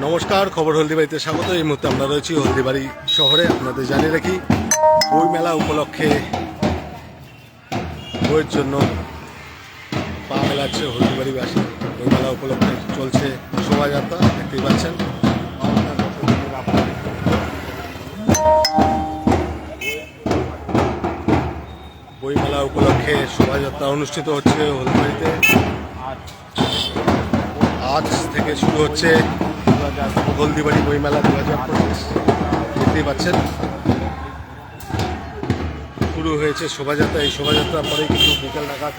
নমস্কার, খবর হলদিবাড়িতে স্বাগত। এই মুহূর্তে আমরা রয়েছি হলদিবাড়ি শহরে। আপনাদের জানিয়ে রাখি, বই মেলা উপলক্ষে বইয়ের জন্য পা মেলাচ্ছে হলদিবাড়িবাসী। বই মেলা উপলক্ষে চলছে শোভাযাত্রা, দেখতেই পাচ্ছেন। বই মেলা উপলক্ষে শোভাযাত্রা অনুষ্ঠিত হচ্ছে হলদিবাড়িতে। আজ থেকে শুরু হচ্ছে হলদিবাড়ি বইমেলা 2025। দেখতেই পাচ্ছেন, শুরু হয়েছে শোভাযাত্রা। এই শোভাযাত্রার পরে কিন্তু বিকেল নাগাদ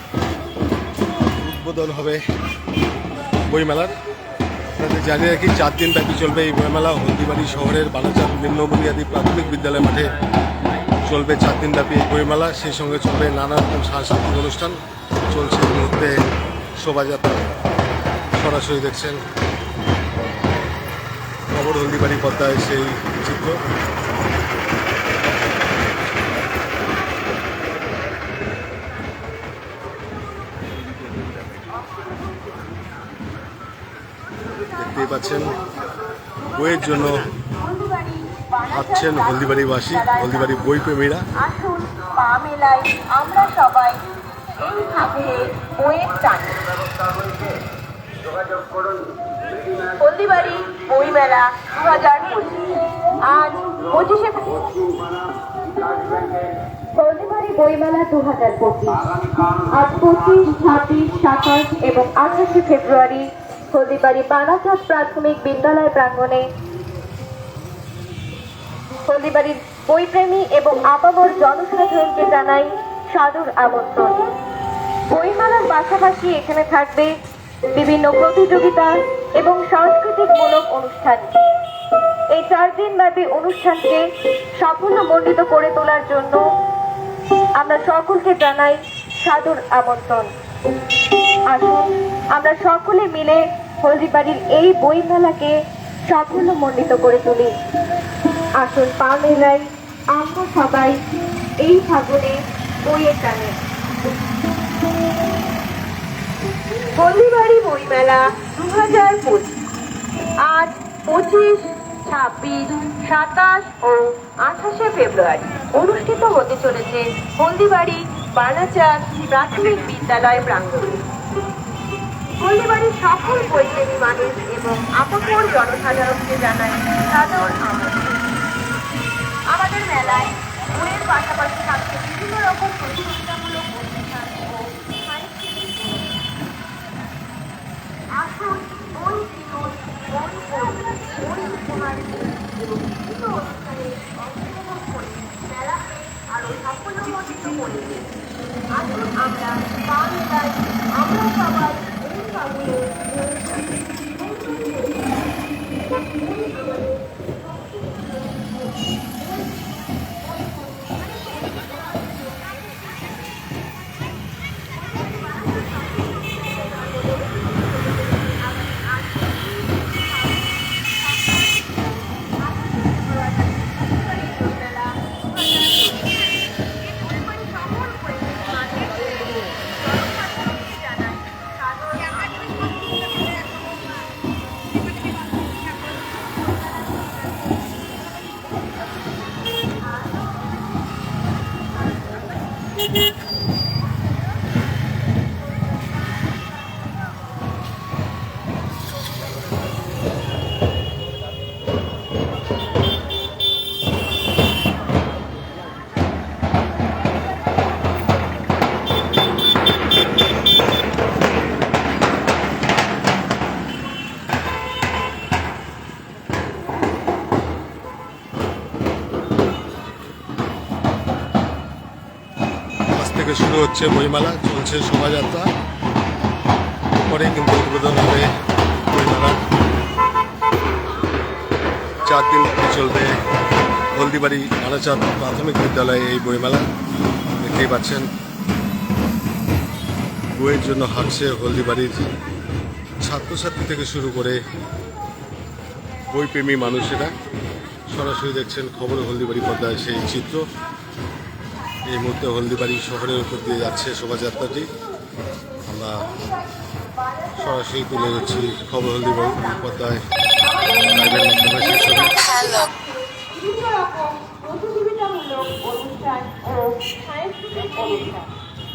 উদ্বোধন হবে বইমেলার। আপনাদের জানিয়ে রাখি, 4 দিন ব্যাপী চলবে এই বইমেলা। হলদিবাড়ি শহরের বালাচাঁদ নিম্ন বুনিয়াদী প্রাথমিক বিদ্যালয় মাঠে চলবে 4 দিন ব্যাপী এই বইমেলা। সেই সঙ্গে চলবে নানা রকম সাংস্কৃতিক অনুষ্ঠান। চলছে এই মুহূর্তে শোভাযাত্রা, সরাসরি দেখছেন খবর হলদিবাড়ি পর্দায় সেই চিত্র। দেখতেই পাচ্ছেন, বইয়ের জন্য ভাবছেন হলদিবাড়িবাসী, হলদিবাড়ি বই প্রেমীরা। আসুন পা মেলাই আমরা সবাই এইভাবে বইয়ের টানে। হলদিবাড়ি বই মেলা 2025 আজ 25শে হলদিবাড়ি বইমেলা 2025 আজ 25, 26, 27 এবং 28শে ফেব্রুয়ারি হলদিবাড়ি বালাচাঁদ প্রাথমিক বিদ্যালয় প্রাঙ্গণে হলদিবাড়ির বইপ্রেমী এবং আপামর জনসাধারণকে জানাই সাদর আমন্ত্রণ। বইমেলার পাশাপাশি এখানে থাকবে বিভিন্ন প্রতিযোগিতা এবং সাংস্কৃতিকমূলক অনুষ্ঠান। এই 4 দিন ব্যাপী অনুষ্ঠানকে সাফল্যমণ্ডিত করে তোলার জন্য আমরা সকলকে জানাই সাদর আমন্ত্রণ। আসুন আমরা সকলে মিলে হলদিবাড়ির এই বইমেলাকে সাফল্যমণ্ডিত করে তুলি। আসুন পা মেলাই আমরা সবাই এই ফাগুনে বইয়ের টানে। হলদিবাড়ি বইমেলা 2025 আজ 25, 26, 27 ও 28শে ফেব্রুয়ারি অনুষ্ঠিত হতে চলেছে হলদিবাড়ি বালাচাঁদ প্রাথমিক বিদ্যালয় প্রাঙ্গণে। হলদিবাড়ির সকল বইপ্রেমী মানুষ এবং আপামর জনসাধারণকে জানাই সাদর আমন্ত্রণ। আমাদের মেলায় বইয়ের পাশাপাশি থাকছে বিভিন্ন রকম প্রতিযোগিতামূলক অনুষ্ঠান ও সাংস্কৃতিক অনুষ্ঠান। আসুন বই কিনুন, বই পড়ুন, বই উপহার দিন এবং বিভিন্ন অনুষ্ঠানে অংশগ্রহণ করে মেলাকে আরো সাফল্যমণ্ডিত করে দিন। আসুন আমরা পা মেলাই আমরা সবাই এই ফাগুনে থেকে শুরু হচ্ছে বইমেলা, চলছে শোভাযাত্রা, পরে কিন্তু উদ্বোধন হবে বইমেলা। 4 দিন চলবে হলদিবাড়ি বালাচাঁদ প্রাথমিক বিদ্যালয়ে এই বইমেলা। দেখতেই পাচ্ছেন, বইয়ের জন্য হাঁটছে হলদিবাড়ির ছাত্রছাত্রী থেকে শুরু করে বইপ্রেমী মানুষেরা। সরাসরি দেখছেন খবর হলদিবাড়ি পর্দায় সেই চিত্র। এই মুহূর্তে হলদিবাড়ি শহরের উপর দিয়ে যাচ্ছে শোভাযাত্রাটি। আমরা সরাসরি তুলে ধরছি খবর হলদিবাড়ি পর্দায়। লাইভের মাধ্যমে সেই ছবি। বিভিন্ন রকম প্রতিযোগিতামূলক অনুষ্ঠান ও সাংস্কৃতিক অনুষ্ঠান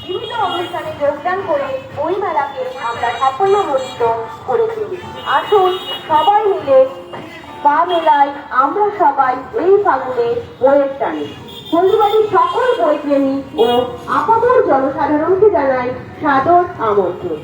বিভিন্ন অনুষ্ঠানে যোগদান করে বইমেলাকে আমরা সাফল্যমণ্ডিত করে তুলি। আসুন সবাই মিলে পা মেলায় আমরা সবাই এই ফাগুনে বইয়ের টানি। হলদিবাড়ির সকল বইপ্রেমী ও আপামর জনসাধারণকে জানাই সাদর আমন্ত্রণ।